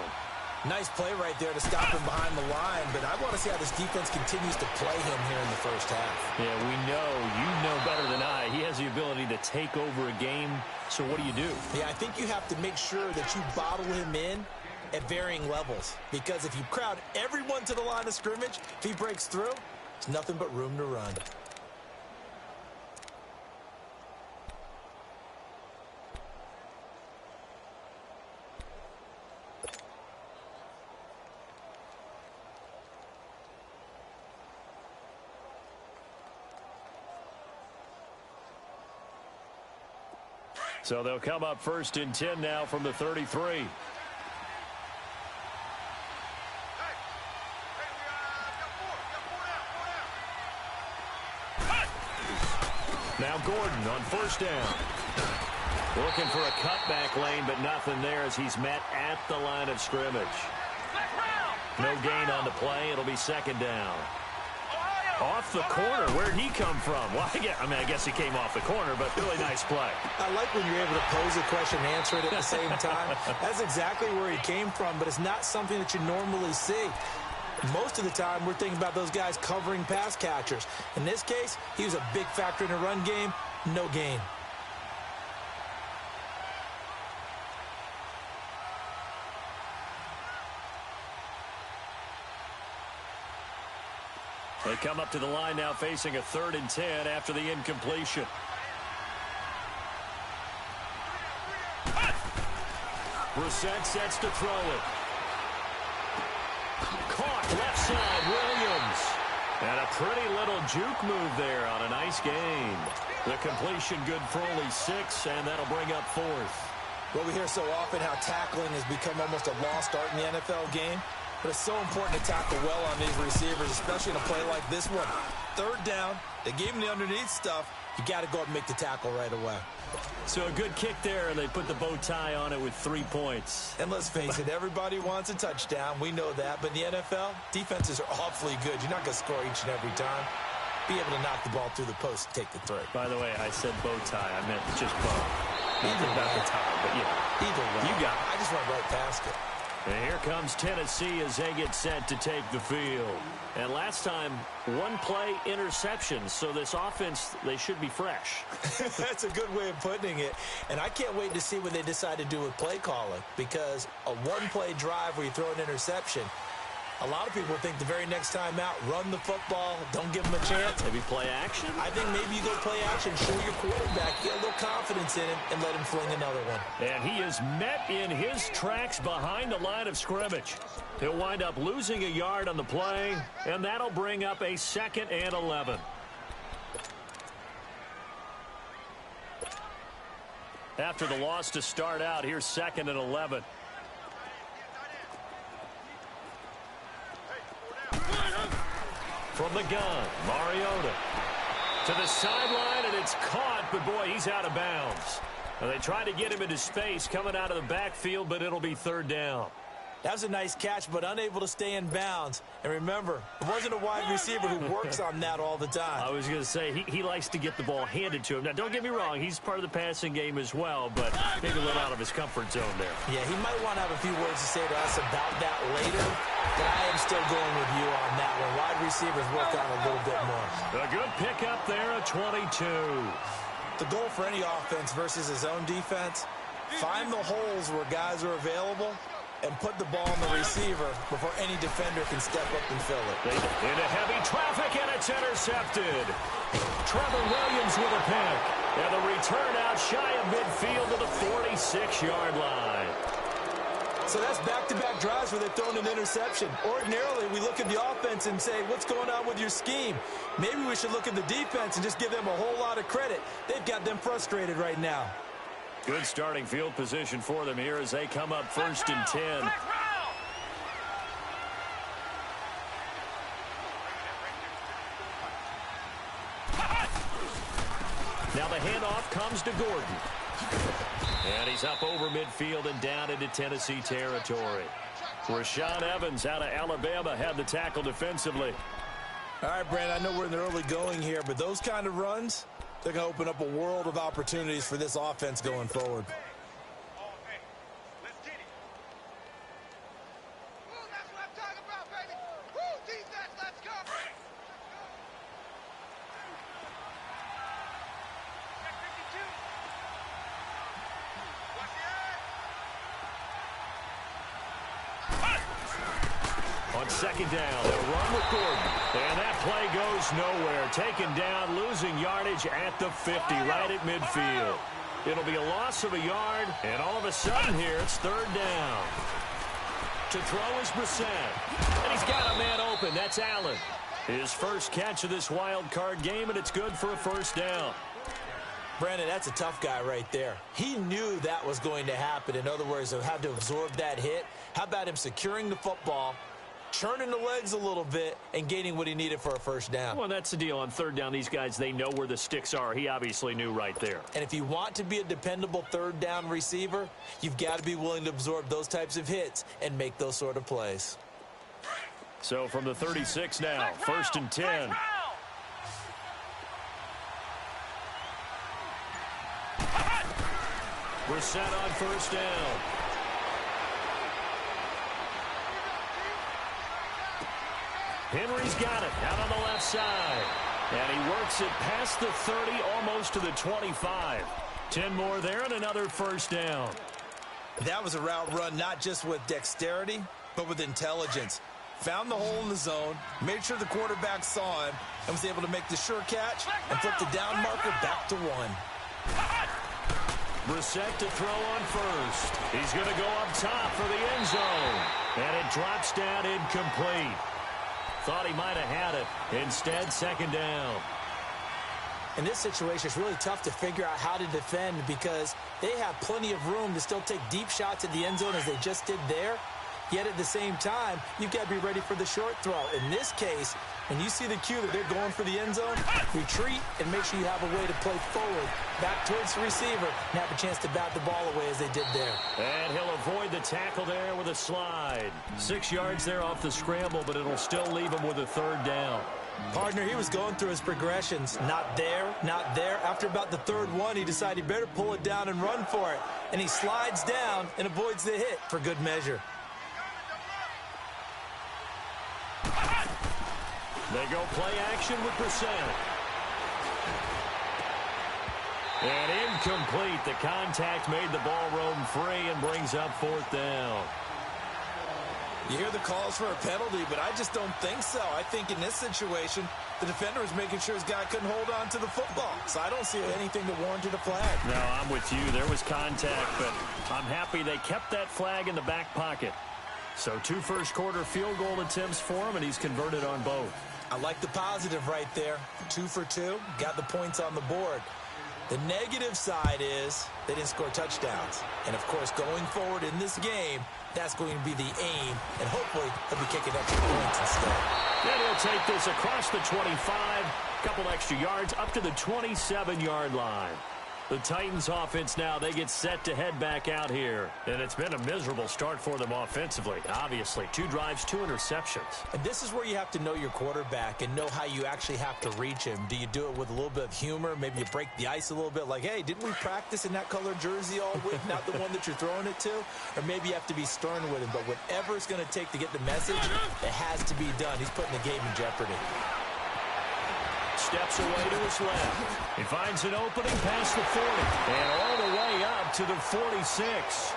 Nice play right there to stop him behind the line, but I want to see how this defense continues to play him here in the first half. Yeah, we know, you know better than I, he has the ability to take over a game, so what do you do? Yeah, I think you have to make sure that you bottle him in at varying levels, because if you crowd everyone to the line of scrimmage, if he breaks through, there's nothing but room to run. So they'll come up 1st and 10 now from the 33. Now Gordon on 1st down. Looking for a cutback lane, but nothing there as he's met at the line of scrimmage. No gain on the play. It'll be 2nd down. Off the corner. Where'd he come from? Well, I guess he came off the corner, but really nice play. I like when you're able to pose a question and answer it at the same time. That's exactly where he came from, but it's not something that you normally see. Most of the time, we're thinking about those guys covering pass catchers. In this case, he was a big factor in the run game. No gain. They come up to the line now facing a 3rd and 10 after the incompletion. Brissett sets to throw it. Caught left side, Williams. And a pretty little juke move there on a nice gain. The completion good for only 6, and that'll bring up 4th. Well, we hear so often how tackling has become almost a lost art in the NFL game. But it's so important to tackle well on these receivers, especially in a play like this one. 3rd down, they gave him the underneath stuff. You got to go up and make the tackle right away. So a good kick there, and they put the bow tie on it with 3 points. And let's face it, everybody wants a touchdown. We know that. But in the NFL, defenses are awfully good. You're not going to score each and every time. Be able to knock the ball through the post and take the throw. By the way, I said bow tie. I meant just bow. Either about the tie, but yeah. Either way. You got it. I just went right past it. And here comes Tennessee as they get set to take the field. And last time, 1-play interception. So this offense, they should be fresh. That's a good way of putting it. And I can't wait to see what they decide to do with play calling. Because a 1-play drive where you throw an interception, a lot of people think the very next time out, run the football, don't give them a chance. Maybe play action? I think maybe you go play action, show your quarterback, get a little confidence in him, and let him fling another one. And he is met in his tracks behind the line of scrimmage. He'll wind up losing a yard on the play, and that'll bring up a 2nd and 11. After the loss to start out, here's 2nd and 11. From the gun, Mariota to the sideline, and it's caught, but boy, he's out of bounds. Now, they tried to get him into space coming out of the backfield, but it'll be 3rd down. That was a nice catch, but unable to stay in bounds. And remember, it wasn't a wide receiver who works on that all the time. I was going to say, he likes to get the ball handed to him. Now, don't get me wrong, he's part of the passing game as well, but maybe a little out of his comfort zone there. Yeah, he might want to have a few words to say to us about that later, but I am still going with you on that one. Wide receivers work on a little bit more. A good pickup there at 22. The goal for any offense versus his own defense, find the holes where guys are available and put the ball on the receiver before any defender can step up and fill it. Into heavy traffic, and it's intercepted. Trevor Williams with a pick. And the return out shy of midfield to the 46-yard line. So that's back-to-back drives where they've thrown an interception. Ordinarily, we look at the offense and say, what's going on with your scheme? Maybe we should look at the defense and just give them a whole lot of credit. They've got them frustrated right now. Good starting field position for them here as they come up 1st and 10. Now the handoff comes to Gordon. And he's up over midfield and down into Tennessee territory. Rashaan Evans out of Alabama had the tackle defensively. All right, Brandon, I know we're in the early going here, but those kind of runs, they're going to open up a world of opportunities for this offense going forward. On second down, they'll run with Gordon. And that play goes nowhere. Taken down, losing yardage at the 50, right at midfield. It'll be a loss of a yard, and all of a sudden here, it's third down. To throw is Brissett. And he's got a man open. That's Allen. His first catch of this wild card game, and it's good for a first down. Brandon, that's a tough guy right there. He knew that was going to happen. In other words, he'll have to absorb that hit. How about him securing the football, churning the legs a little bit, and gaining what he needed for a first down? Well, that's the deal. On third down, these guys, they know where the sticks are. He obviously knew right there. And if you want to be a dependable third down receiver, you've got to be willing to absorb those types of hits and make those sort of plays. So from the 36 now, first and 10. Brissett on first down. Henry's got it out on the left side. And he works it past the 30, almost to the 25. 10 more there and another first down. That was a route run not just with dexterity, but with intelligence. Found the hole in the zone, made sure the quarterback saw him, and was able to make the sure catch and flip the down marker back to 1. Brissett to throw on first. He's going to go up top for the end zone. And it drops down incomplete. Thought he might have had it. Instead, second down. In this situation, it's really tough to figure out how to defend because they have plenty of room to still take deep shots at the end zone as they just did there. Yet at the same time, you've got to be ready for the short throw. In this case, when you see the cue that they're going for the end zone, retreat and make sure you have a way to play forward, back towards the receiver, and have a chance to bat the ball away as they did there. And he'll avoid the tackle there with a slide. 6 yards there off the scramble, but it'll still leave him with a third down. Partner, he was going through his progressions. Not there, not there. After about the third one, he decided he better pull it down and run for it. And he slides down and avoids the hit for good measure. They go play action with Brissett. And incomplete. The contact made the ball roam free and brings up fourth down. You hear the calls for a penalty, but I just don't think so. I think in this situation, the defender was making sure his guy couldn't hold on to the football. So I don't see anything that warranted a flag. No, I'm with you. There was contact, but I'm happy they kept that flag in the back pocket. So 2 first-quarter field goal attempts for him, and he's converted on both. I like the positive right there. 2 for 2, got the points on the board. The negative side is they didn't score touchdowns. And, of course, going forward in this game, that's going to be the aim, and hopefully he'll be kicking extra points instead. Then he'll take this across the 25, couple extra yards, up to the 27-yard line. The Titans offense now, they get set to head back out here. And it's been a miserable start for them offensively, obviously. 2 drives, 2 interceptions. And this is where you have to know your quarterback and know how you actually have to reach him. Do you do it with a little bit of humor? Maybe you break the ice a little bit like, hey, didn't we practice in that color jersey all week? Not the one that you're throwing it to? Or maybe you have to be stern with him. But whatever it's going to take to get the message, it has to be done. He's putting the game in jeopardy. Steps away to his left. He finds an opening past the 40 and all the way up to the 46.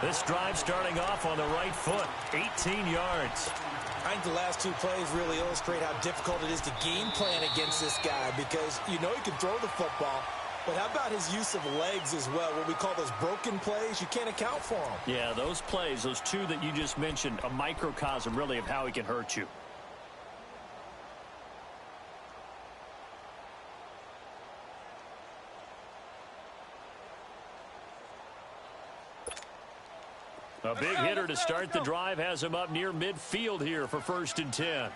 This drive starting off on the right foot, 18 yards. I think the last 2 plays really illustrate how difficult it is to game plan against this guy because you know he can throw the football, but how about his use of legs as well, what we call those broken plays? You can't account for them. Yeah, those plays, those 2 that you just mentioned, a microcosm really of how he can hurt you. A big hitter to start the drive has him up near midfield here for first and 10.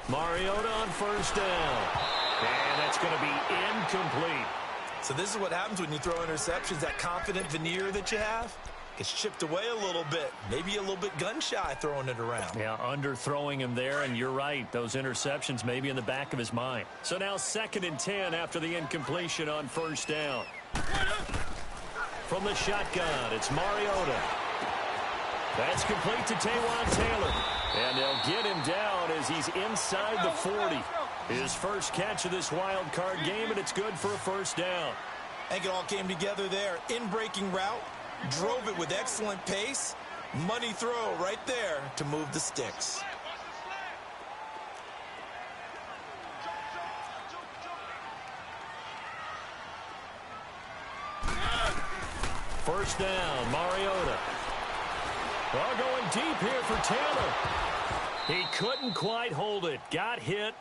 Mariota on first down. And that's going to be incomplete. So this is what happens when you throw interceptions. That confident veneer that you have gets chipped away a little bit. Maybe a little bit gun-shy throwing it around. Yeah, underthrowing him there, and you're right. Those interceptions may be in the back of his mind. So now second and 10 after the incompletion on first down. From the shotgun, it's Mariota. That's complete to Taywan Taylor. And they'll get him down as he's inside the 40. His first catch of this wild card game, and it's good for a first down. I think it all came together there. In-breaking route, drove it with excellent pace, Money throw right there to move the sticks. First down, Mariota. Well, going deep here for Taylor. He couldn't quite hold it. Got hit.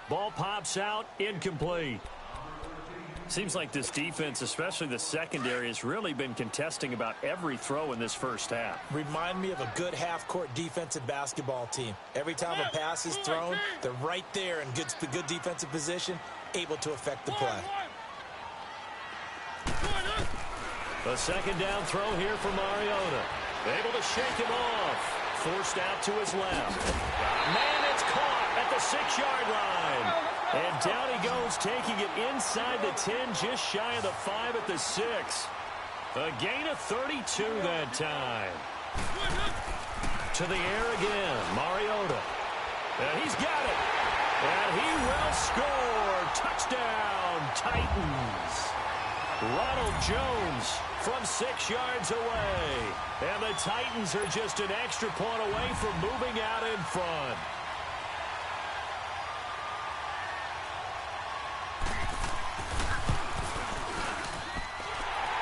Ball pops out, incomplete. Seems like this defense, especially the secondary, has really been contesting about every throw in this first half. Remind me of a good half-court defensive basketball team. Every time a pass is thrown, they're right there in good defensive position, able to affect the play. A second down throw here for Mariota. Able to shake him off. Forced out to his left. Man, it's caught at the 6-yard line. And down he goes, taking it inside the 10, just shy of the 5 at the 6. A gain of 32 that time. To the air again, Mariota. And he's got it. And he will score. Touchdown, Titans. Ronald Jones from 6 yards away. And the Titans are just an extra point away from moving out in front.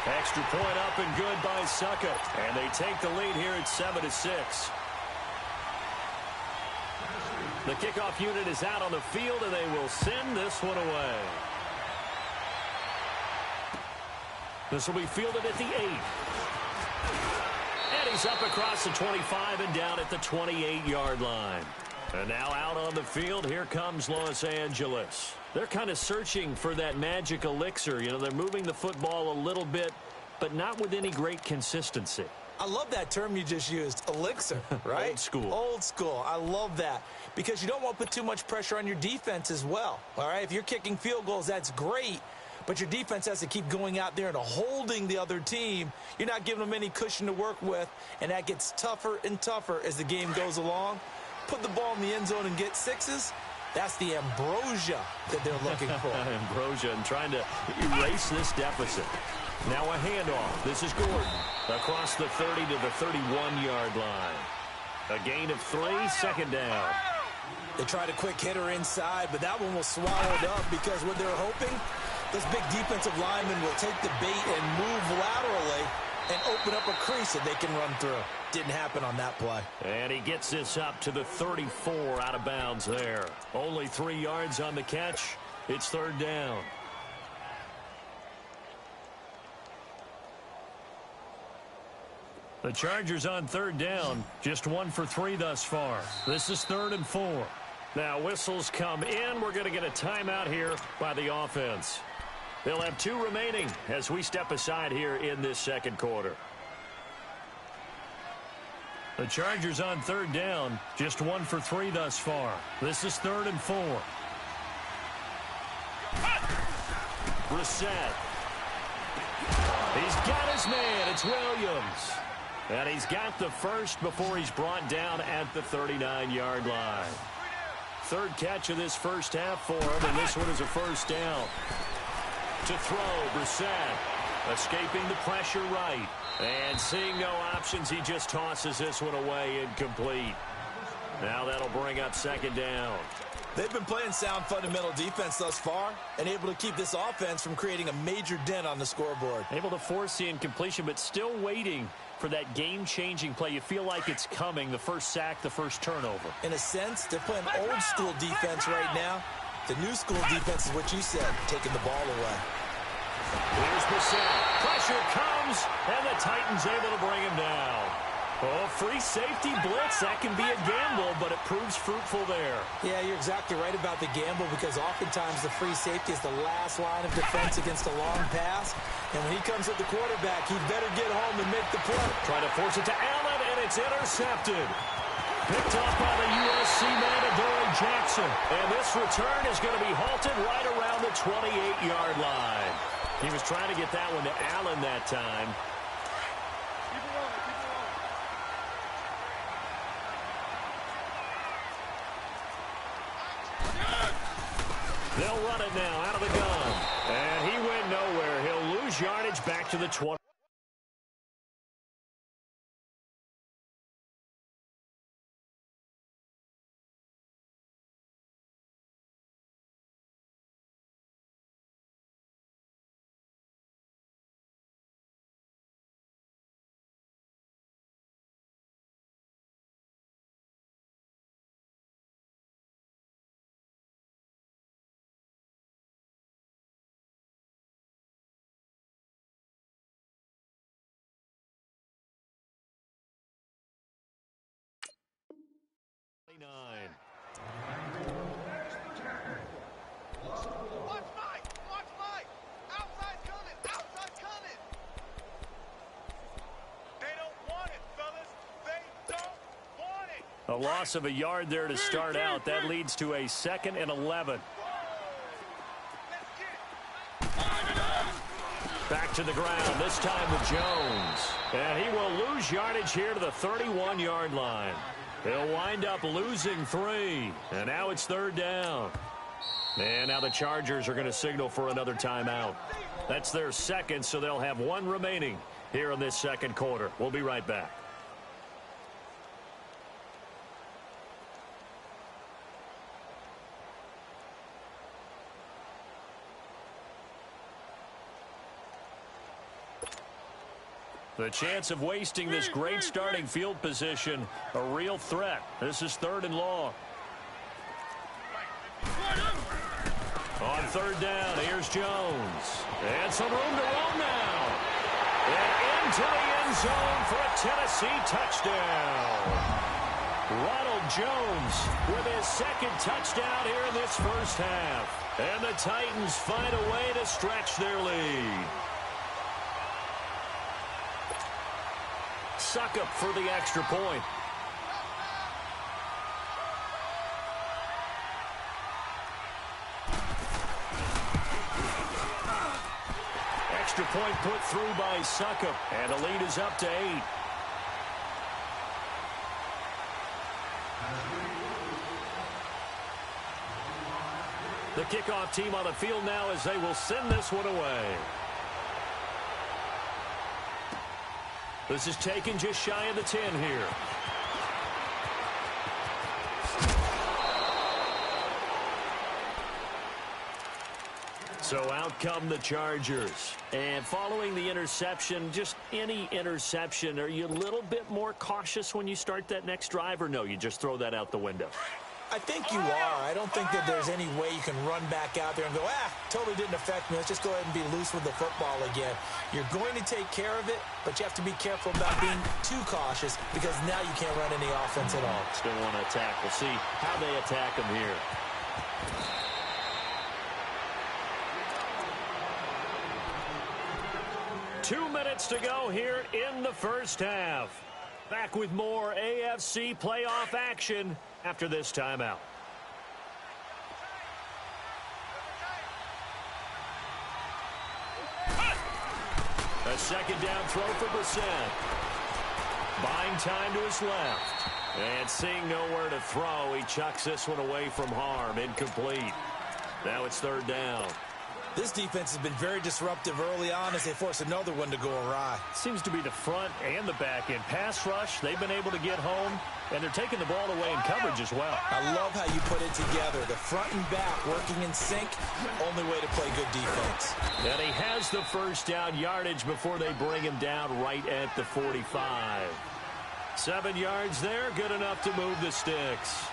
Extra point up and good by Suckup. And they take the lead here at 7-6. The kickoff unit is out on the field, and they will send this one away. This will be fielded at the 8. And he's up across the 25 and down at the 28-yard line. And now out on the field, here comes Los Angeles. They're kind of searching for that magic elixir. You know, they're moving the football a little bit, but not with any great consistency. I love that term you just used, elixir, right? Old school. Old school. I love that because you don't want to put too much pressure on your defense as well, all right? If you're kicking field goals, that's great. But your defense has to keep going out there and holding the other team. You're not giving them any cushion to work with, and that gets tougher and tougher as the game goes along. Put the ball in the end zone and get 6s. That's the ambrosia that they're looking for. Ambrosia and trying to erase this deficit. Now a handoff. This is Gordon across the 30 to the 31-yard line. A gain of 3, second down. They tried a quick hitter inside, but that one was swallowed up because what they're hoping, this big defensive lineman will take the bait and move laterally and open up a crease that they can run through. Didn't happen on that play. And he gets this up to the 34 out of bounds there. Only 3 yards on the catch. It's third down. The Chargers on third down, just 1 for 3 thus far. This is 3rd and 4. Now whistles come in. We're going to get a timeout here by the offense. They'll have 2 remaining as we step aside here in this second quarter. The Chargers on third down, just 1 for 3 thus far. This is 3rd and 4. Brissett. He's got his man. It's Williams. And he's got the first before he's brought down at the 39-yard line. 3rd catch of this first half for him, and this one is a first down. To throw, Brissett escaping the pressure right. And seeing no options, he just tosses this one away, incomplete. Now that'll bring up second down. They've been playing sound fundamental defense thus far and able to keep this offense from creating a major dent on the scoreboard. Able to force the incompletion, but still waiting for that game-changing play. You feel like it's coming, the first sack, the first turnover. In a sense, they're playing old-school defense right now. The new-school defense is what you said, taking the ball away. Here's Brissett. Pressure comes, and the Titans able to bring him down. Oh, free safety blitz. That can be a gamble, but it proves fruitful there. Yeah, you're exactly right about the gamble because oftentimes the free safety is the last line of defense against a long pass. And when he comes at the quarterback, he better get home and make the play. Trying to force it to Allen, and it's intercepted. Picked off by the USC man, Adoree Jackson. And this return is going to be halted right around the 28-yard line. He was trying to get that one to Allen that time. They'll run it now out of the gun. And he went nowhere. He'll lose yardage back to the 20. 29. Watch Mike! Watch Mike! Outside's coming! Outside's coming! They don't want it, fellas! They don't want it! A loss of a yard there to start out. That leads to a 2nd and 11. Back to the ground, this time with Jones. And he will lose yardage here to the 31-yard line. He'll wind up losing 3. And now it's 3rd down. And now the Chargers are going to signal for another timeout. That's their 2nd, so they'll have 1 remaining here in this 2nd quarter. We'll be right back. The chance of wasting this great starting field position, a real threat. This is 3rd and long. On 3rd down, here's Jones. And some room to roam now. And into the end zone for a Tennessee touchdown. Ronald Jones with his 2nd touchdown here in this first half. And the Titans find a way to stretch their lead. Suckup for the extra point. Extra point put through by Suckup, and the lead is up to 8. The kickoff team on the field now as they will send this one away. This is taken just shy of the 10 here. So out come the Chargers. And following the interception, just any interception, are you a little bit more cautious when you start that next drive, or no, you just throw that out the window? I think you are. I don't think that there's any way you can run back out there and go, totally didn't affect me. Let's just go ahead and be loose with the football again. You're going to take care of it, but you have to be careful about being too cautious because now you can't run any offense at all. Still want to attack. We'll see how they attack them here. Two minutes to go here in the first half. Back with more AFC playoff action after this timeout. A 2nd down throw for Brissett. Buying time to his left. And seeing nowhere to throw, he chucks this one away from harm. Incomplete. Now it's 3rd down. This defense has been very disruptive early on as they force another one to go awry. Seems to be the front and the back end. Pass rush, they've been able to get home, and they're taking the ball away in coverage as well. I love how you put it together. The front and back working in sync, only way to play good defense. And he has the 1st down yardage before they bring him down right at the 45. 7 yards there, good enough to move the sticks.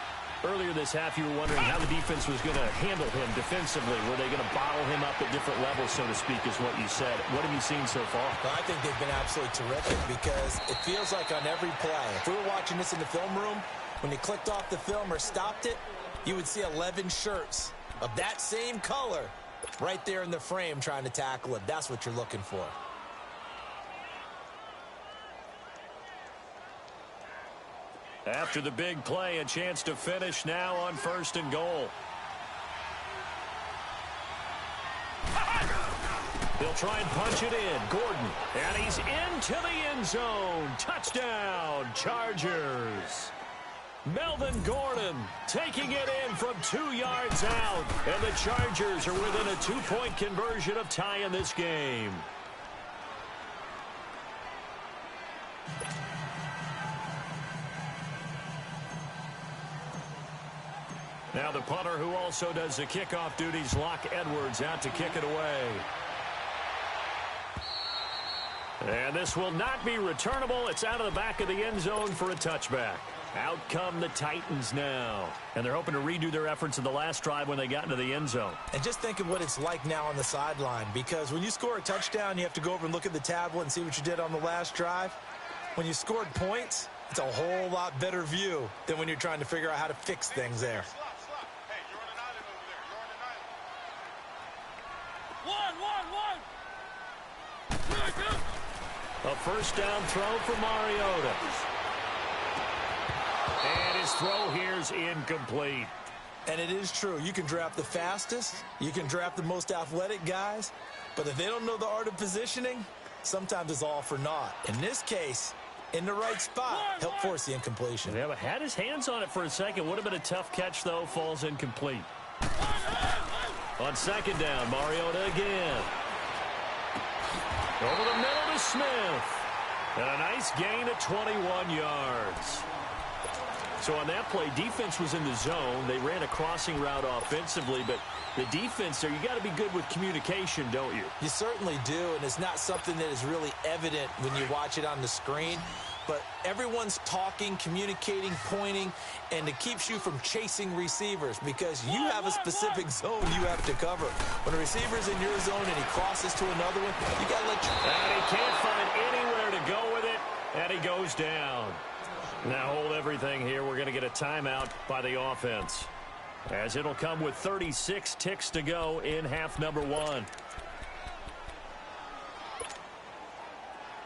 Earlier this half, you were wondering how the defense was going to handle him defensively. Were they going to bottle him up at different levels, so to speak, is what you said. What have you seen so far? Well, I think they've been absolutely terrific because it feels like on every play, if we were watching this in the film room, when you clicked off the film or stopped it, you would see 11 shirts of that same color right there in the frame trying to tackle it. That's what you're looking for. After the big play, a chance to finish now on 1st and goal. He'll try and punch it in. Gordon. And he's into the end zone. Touchdown, Chargers. Melvin Gordon taking it in from 2 yards out. And the Chargers are within a 2-point conversion of tying this game. Now the punter, who also does the kickoff duties, Locke Edwards, out to kick it away. And this will not be returnable. It's out of the back of the end zone for a touchback. Out come the Titans now. And they're hoping to redo their efforts in the last drive when they got into the end zone. And just think of what it's like now on the sideline, because when you score a touchdown, you have to go over and look at the tablet and see what you did on the last drive. When you scored points, It's a whole lot better view than when you're trying to figure out how to fix things there. Stop. Hey, you're on an island over there. You're on an island. One. A first down throw for Mariota. And his throw here's incomplete. And it is true. You can draft the fastest. You can draft the most athletic guys. But if they don't know the art of positioning, sometimes it's all for naught. In this case, in the right spot, helped force the incompletion. Yeah, but had his hands on it for a second. Would have been a tough catch, though. Falls incomplete. On second down, Mariota again. Over the middle to Smith. And a nice gain of 21 yards. So on that play, defense was in the zone. They ran a crossing route offensively, but the defense there, you got to be good with communication, don't you? You certainly do, and it's not something that is really evident when you watch it on the screen. But everyone's talking, communicating, pointing, and it keeps you from chasing receivers because you have a specific zone you have to cover. When a receiver's in your zone and he crosses to another one, you got to let you... And he can't find anywhere to go with it, and he goes down. Now hold everything here. We're going to get a timeout by the offense, as it'll come with 36 ticks to go in half number one.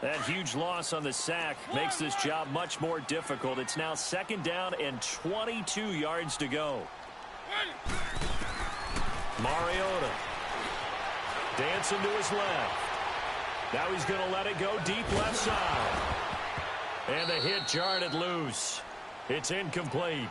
That huge loss on the sack makes this job much more difficult. It's now second down and 22 yards to go. Mariota dancing to his left. Now he's going to let it go deep left side. And the hit jarred it loose. It's incomplete.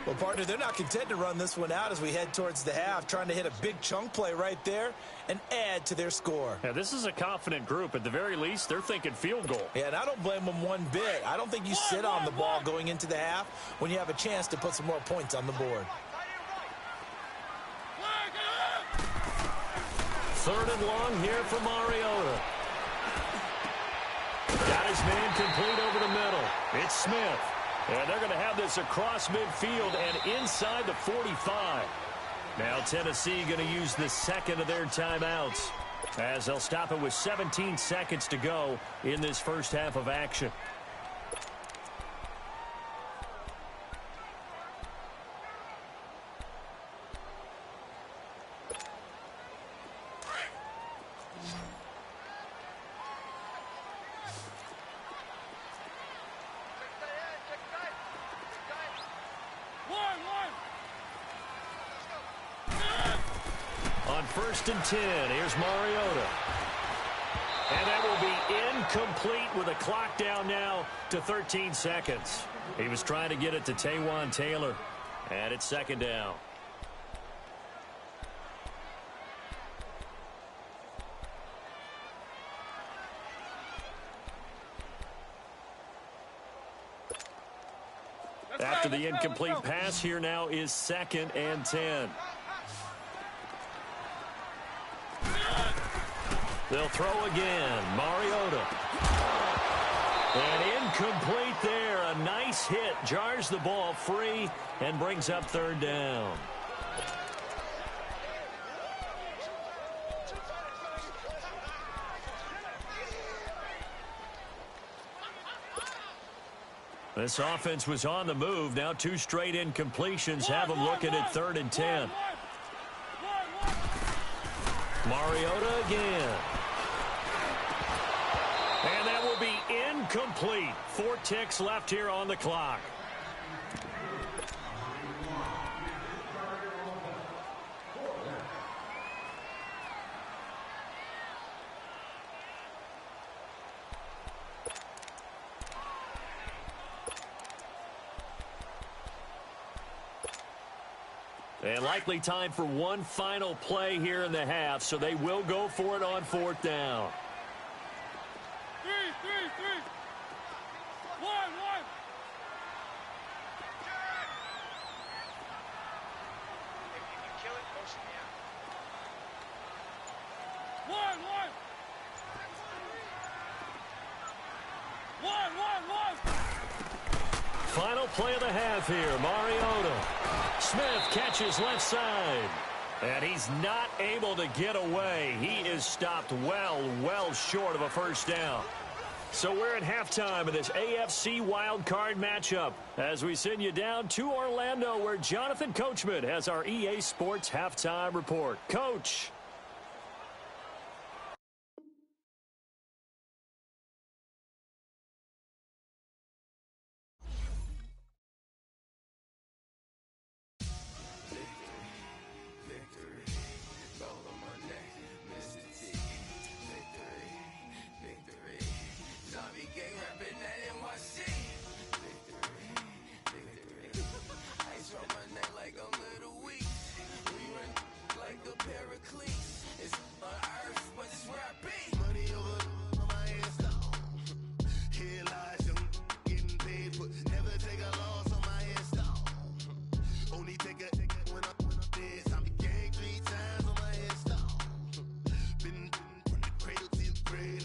Well, partner, they're not content to run this one out as we head towards the half, trying to hit a big chunk play right there and add to their score. Yeah, this is a confident group. At the very least, they're thinking field goal. Yeah, and I don't blame them one bit. I don't think you sit on the ball going into the half when you have a chance to put some more points on the board. Third and long here for Mariota. Got his man complete over the middle. It's Smith. And they're going to have this across midfield and inside the 45. Now Tennessee going to use the second of their timeouts, as they'll stop it with 17 seconds to go in this first half of action. First and 10. Here's Mariota. And that will be incomplete with a clock down now to 13 seconds. He was trying to get it to Taywan Taylor. And it's second down. After the incomplete pass, here now is second and 10. They'll throw again. Mariota. And incomplete there. A nice hit. Jars the ball free and brings up third down. This offense was on the move. Now two straight incompletions have them looking at third and 10. Mariota again. And that will be incomplete. 4 ticks left here on the clock. And likely time for one final play here in the half, so they will go for it on fourth down. 3, 1. If you can kill it, motion me out. 1. Final play of the half here. Mariota. Smith catches left side. And he's not able to get away. He is stopped well short of a first down. So we're at halftime of this AFC wildcard matchup as we send you down to Orlando where Jonathan Coachman has our EA Sports halftime report. Coach.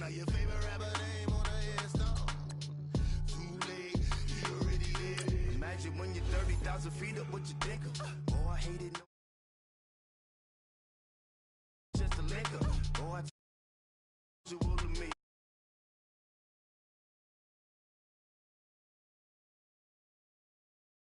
Your favorite rapper name on the headstone. Too late, you already did. Imagine when you're 30,000 feet up, what you think of? Oh, I hate it.